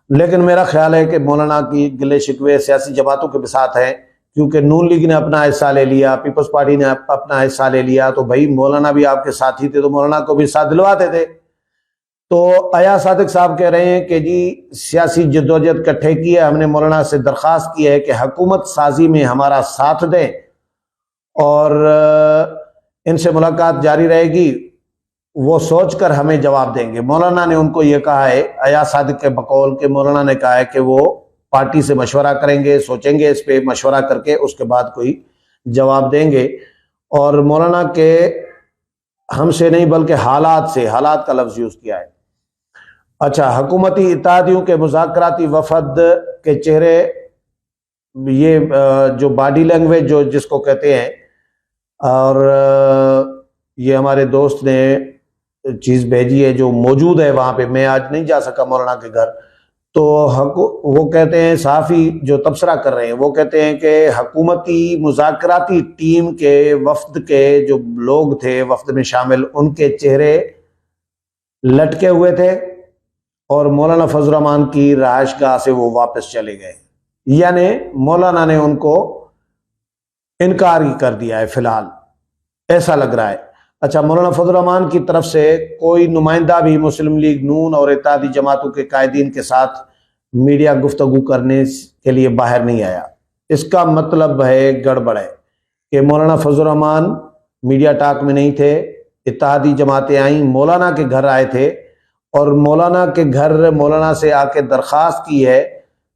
لیکن میرا خیال ہے کہ مولانا کی گلے شکوے سیاسی جماعتوں کے ساتھ ہیں، کیونکہ نون لیگ نے اپنا حصہ لے لیا، پیپلز پارٹی نے اپنا حصہ لے لیا، تو بھائی مولانا بھی آپ کے ساتھ ہی تھے تو مولانا کو بھی ساتھ دلواتے تھے۔ تو ایاز صادق صاحب کہہ رہے ہیں کہ جی سیاسی جدوجہد کٹھے کی ہے، ہم نے مولانا سے درخواست کی ہے کہ حکومت سازی میں ہمارا ساتھ دیں اور ان سے ملاقات جاری رہے گی، وہ سوچ کر ہمیں جواب دیں گے۔ مولانا نے ان کو یہ کہا ہے، ایاز صادق کے بقول کہ مولانا نے کہا ہے کہ وہ پارٹی سے مشورہ کریں گے، سوچیں گے اس پہ، مشورہ کر کے اس کے بعد کوئی جواب دیں گے۔ اور مولانا کے ہم سے نہیں بلکہ حالات سے، حالات کا لفظ یوز کیا ہے۔ اچھا، حکومتی اتحادیوں کے مذاکراتی وفد کے چہرے، یہ جو باڈی لینگویج جو جس کو کہتے ہیں، اور یہ ہمارے دوست نے چیز بھیجی ہے جو موجود ہے وہاں پہ، میں آج نہیں جا سکا مولانا کے گھر، تو وہ کہتے ہیں، صحافی جو تبصرہ کر رہے ہیں وہ کہتے ہیں کہ حکومتی مذاکراتی ٹیم کے وفد کے جو لوگ تھے وفد میں شامل، ان کے چہرے لٹکے ہوئے تھے اور مولانا فضل الرحمان کی رہائش گاہ سے وہ واپس چلے گئے، یعنی مولانا نے ان کو انکار ہی کر دیا ہے فی الحال، ایسا لگ رہا ہے۔ اچھا، مولانا فضل الرحمان کی طرف سے کوئی نمائندہ بھی مسلم لیگ نون اور اتحادی جماعتوں کے قائدین کے ساتھ میڈیا گفتگو کرنے کے لیے باہر نہیں آیا۔ اس کا مطلب ہے گڑبڑ ہے کہ مولانا فضل الرحمان میڈیا ٹاک میں نہیں تھے، اتحادی جماعتیں آئیں، مولانا کے گھر آئے تھے اور مولانا کے گھر مولانا سے آ کے درخواست کی ہے،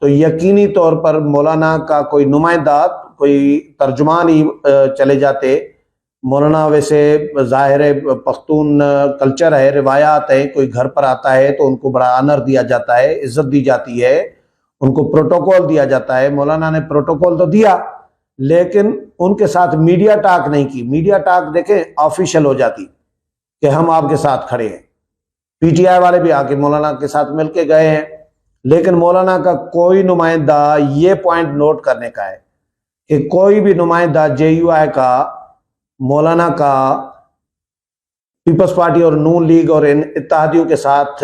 تو یقینی طور پر مولانا کا کوئی نمائندہ، کوئی ترجمان ہی چلے جاتے۔ مولانا ویسے ظاہر پختون کلچر ہے، روایات ہیں، کوئی گھر پر آتا ہے تو ان کو بڑا آنر دیا جاتا ہے، عزت دی جاتی ہے، ان کو پروٹوکول دیا جاتا ہے۔ مولانا نے پروٹوکول تو دیا لیکن ان کے ساتھ میڈیا ٹاک نہیں کی۔ میڈیا ٹاک دیکھیں آفیشیل ہو جاتی کہ ہم آپ کے ساتھ کھڑے ہیں، پی ٹی آئی والے بھی آ کے مولانا کے ساتھ مل کے گئے ہیں، لیکن مولانا کا کوئی نمائندہ، یہ پوائنٹ نوٹ کرنے کا ہے کہ کوئی بھی نمائندہ جے یو آئی کا، مولانا کا، پیپلز پارٹی اور نون لیگ اور ان اتحادیوں کے ساتھ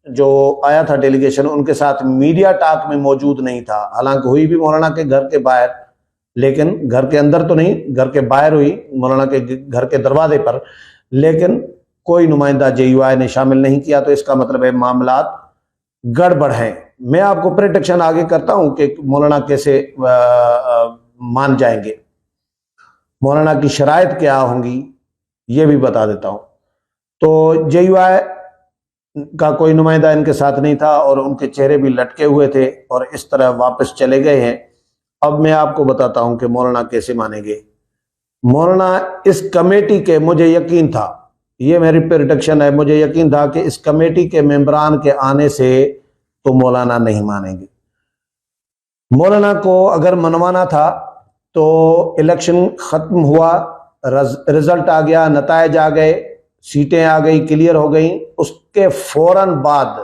جو آیا تھا ڈیلیگیشن، ان کے ساتھ میڈیا ٹاک میں موجود نہیں تھا۔ حالانکہ ہوئی بھی مولانا کے گھر کے باہر، لیکن گھر کے اندر تو نہیں، گھر کے باہر ہوئی، مولانا کے گھر کے دروازے پر، لیکن کوئی نمائندہ جے یو آئی نے شامل نہیں کیا۔ تو اس کا مطلب ہے معاملات گڑبڑ ہیں۔ میں آپ کو پریڈکشن آگے کرتا ہوں کہ مولانا کیسے مان جائیں گے، مولانا کی شرائط کیا ہوں گی یہ بھی بتا دیتا ہوں۔ تو جے یو آئی کا کوئی نمائندہ ان کے ساتھ نہیں تھا اور ان کے چہرے بھی لٹکے ہوئے تھے اور اس طرح واپس چلے گئے ہیں۔ اب میں آپ کو بتاتا ہوں کہ مولانا کیسے مانیں گے۔ مولانا اس کمیٹی کے، مجھے یقین تھا، یہ میری پریڈکشن ہے، مجھے یقین تھا کہ اس کمیٹی کے ممبران کے آنے سے تو مولانا نہیں مانیں گے۔ مولانا کو اگر منوانا تھا تو الیکشن ختم ہوا، رزلٹ آ گیا، نتائج آ گئے، سیٹیں آ گئی، کلیئر ہو گئیں، اس کے فوراً بعد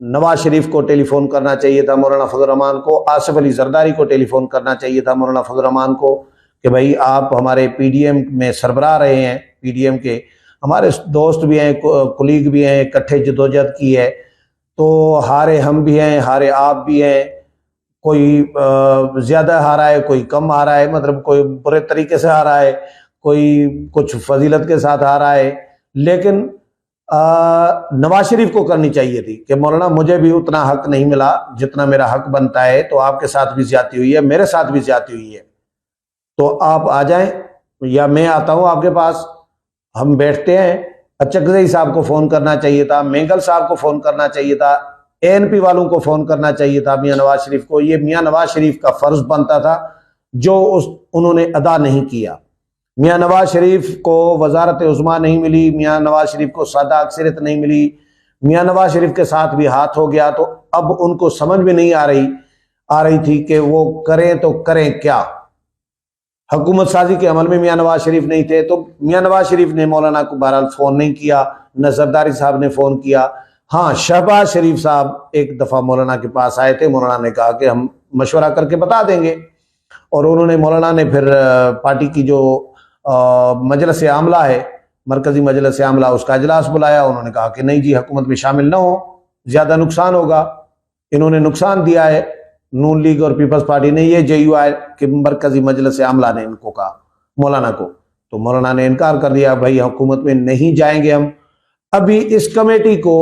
نواز شریف کو ٹیلی فون کرنا چاہیے تھا، مولانا فضل الرحمان کو، آصف علی زرداری کو ٹیلی فون کرنا چاہیے تھا مولانا فضل الرحمان کو، کہ بھائی آپ ہمارے پی ڈی ایم میں سربراہ رہے ہیں، پی ڈی ایم کے ہمارے دوست بھی ہیں، کلیگ بھی ہیں، اکٹھے جدوجہد کی ہے، تو ہارے ہم بھی ہیں، ہارے آپ بھی ہیں، کوئی زیادہ ہارا ہے، کوئی کم ہارا ہے، مطلب کوئی برے طریقے سے ہارا ہے، کوئی کچھ فضیلت کے ساتھ ہارا ہے، لیکن نواز شریف کو کرنی چاہیے تھی کہ مولانا مجھے بھی اتنا حق نہیں ملا جتنا میرا حق بنتا ہے، تو آپ کے ساتھ بھی زیادتی ہوئی ہے، میرے ساتھ بھی زیادتی ہوئی ہے، تو آپ آ جائیں یا میں آتا ہوں آپ کے پاس، ہم بیٹھتے ہیں۔ اچکزئی صاحب کو فون کرنا چاہیے تھا، مینگل صاحب کو فون کرنا چاہیے تھا، اے این پی والوں کو فون کرنا چاہیے تھا، میاں نواز شریف کو۔ یہ میاں نواز شریف کا فرض بنتا تھا جو انہوں نے ادا نہیں کیا۔ میاں نواز شریف کو وزارت عظمیٰ نہیں ملی، میاں نواز شریف کو سادہ اکثریت نہیں ملی، میاں نواز شریف کے ساتھ بھی ہاتھ ہو گیا، تو اب ان کو سمجھ میں نہیں آ رہی تھی کہ وہ کریں تو کریں کیا۔ حکومت سازی کے عمل میں میاں نواز شریف نہیں تھے، تو میاں نواز شریف نے مولانا کو بہرحال فون نہیں کیا، نہ زرداری صاحب نے فون کیا۔ ہاں، شہباز شریف صاحب ایک دفعہ مولانا کے پاس آئے تھے، مولانا نے کہا کہ ہم مشورہ کر کے بتا دیں گے، اور مولانا نے پھر پارٹی کی جو مجلس عاملہ ہے، مرکزی مجلس عاملہ، اس کا اجلاس بلایا، انہوں نے کہا کہ نہیں جی، حکومت میں شامل نہ ہو، زیادہ نقصان ہوگا، انہوں نے نقصان دیا ہے نون لیگ اور پیپلز پارٹی نے، یہ JUI کے مرکزی مجلس عاملہ نے ان کو کہا مولانا کو، تو مولانا نے انکار کر دیا، بھائی حکومت میں نہیں جائیں گے ہم۔ ابھی اس کمیٹی کو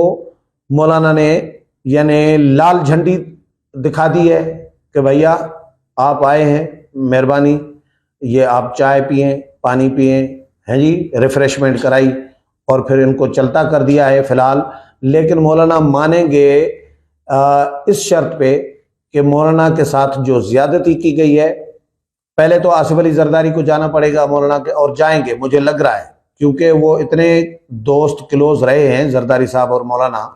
مولانا نے یعنی لال جھنڈی دکھا دی ہے کہ بھیا آپ آئے ہیں، مہربانی یہ آپ چائے پئیں، پانی پئیں، ہیں جی، ریفریشمنٹ کرائی، اور پھر ان کو چلتا کر دیا ہے فی الحال۔ لیکن مولانا مانیں گے اس شرط پہ کہ مولانا کے ساتھ جو زیادتی کی گئی ہے، پہلے تو آصف علی زرداری کو جانا پڑے گا مولانا کے، اور جائیں گے مجھے لگ رہا ہے، کیونکہ وہ اتنے دوست کلوز رہے ہیں زرداری صاحب اور مولانا،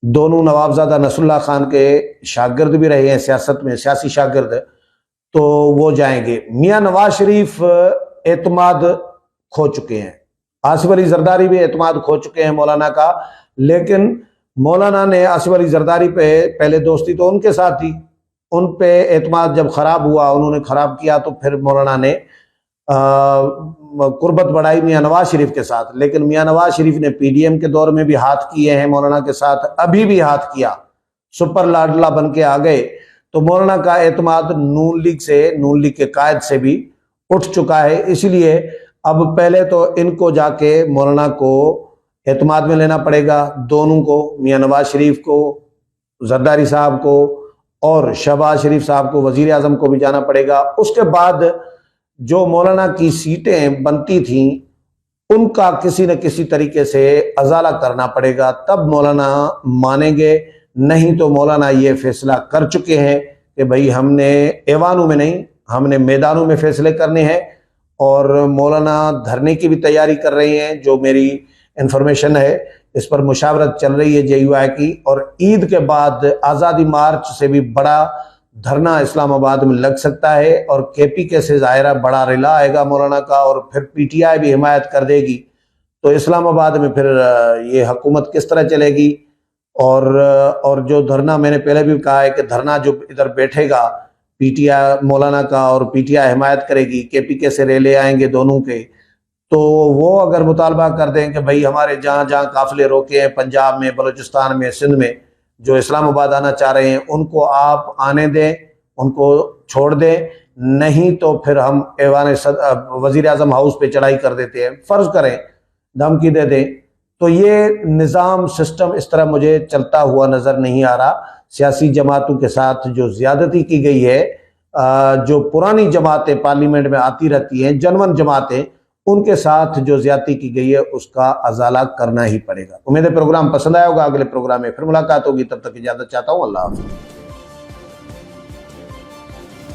دونوں نوابزادہ نصر اللہ خان کے شاگرد بھی رہے ہیں سیاست میں، سیاسی شاگرد، تو وہ جائیں گے۔ میاں نواز شریف اعتماد کھو چکے ہیں، آصف علی زرداری بھی اعتماد کھو چکے ہیں مولانا کا، لیکن مولانا نے آصف علی زرداری پہ پہلے دوستی تو ان کے ساتھ تھی، ان پہ اعتماد جب خراب ہوا، انہوں نے خراب کیا، تو پھر مولانا نے قربت بڑھائی میاں نواز شریف کے ساتھ۔ لیکن میاں نواز شریف نے PDM کے دور میں بھی ہاتھ کیے ہیں مولانا کے ساتھ، ابھی بھی ہاتھ کیا، سپر لاڈلا بن کے آ گئے، تو مولانا کا اعتماد نون لیگ کے قائد سے بھی اٹھ چکا ہے۔ اس لیے اب پہلے تو ان کو جا کے مولانا کو اعتماد میں لینا پڑے گا، دونوں کو، میاں نواز شریف کو، زرداری صاحب کو، اور شہباز شریف صاحب کو، وزیر اعظم کو بھی جانا پڑے گا۔ اس کے بعد جو مولانا کی سیٹیں بنتی تھیں ان کا کسی نہ کسی طریقے سے ازالہ کرنا پڑے گا، تب مولانا مانیں گے، نہیں تو مولانا یہ فیصلہ کر چکے ہیں کہ بھئی ہم نے ایوانوں میں نہیں، ہم نے میدانوں میں فیصلے کرنے ہیں، اور مولانا دھرنے کی بھی تیاری کر رہے ہیں، جو میری انفارمیشن ہے، اس پر مشاورت چل رہی ہے JUI کی، اور عید کے بعد آزادی مارچ سے بھی بڑا دھرنا اسلام آباد میں لگ سکتا ہے، اور KPK سے ظاہرہ بڑا ریلا آئے گا مولانا کا، اور پھر PTI بھی حمایت کر دے گی، تو اسلام آباد میں پھر یہ حکومت کس طرح چلے گی؟ اور جو دھرنا میں نے پہلے بھی کہا ہے کہ دھرنا جو ادھر بیٹھے گا PTI مولانا کا، اور PTI حمایت کرے گی، KPK سے ریلے آئیں گے دونوں کے، تو وہ اگر مطالبہ کر دیں کہ بھئی ہمارے جہاں جہاں قافلے روکے ہیں، پنجاب میں، بلوچستان میں، سندھ میں، جو اسلام آباد آنا چاہ رہے ہیں ان کو آپ آنے دیں، ان کو چھوڑ دیں، نہیں تو پھر ہم ایوان وزیر اعظم ہاؤس پہ چڑھائی کر دیتے ہیں، فرض کریں دھمکی دے دیں۔ تو یہ نظام سسٹم اس طرح مجھے چلتا ہوا نظر نہیں آ رہا۔ سیاسی جماعتوں کے ساتھ جو زیادتی کی گئی ہے، جو پرانی جماعتیں پارلیمنٹ میں آتی رہتی ہیں، جنون جماعتیں، ان کے ساتھ جو زیادتی کی گئی ہے اس کا ازالہ کرنا ہی پڑے گا۔ امید ہے پروگرام پسند آیا ہوگا، اگلے پروگرام میں پھر ملاقات ہوگی، تب تک اجازت چاہتا ہوں، اللہ حافظ۔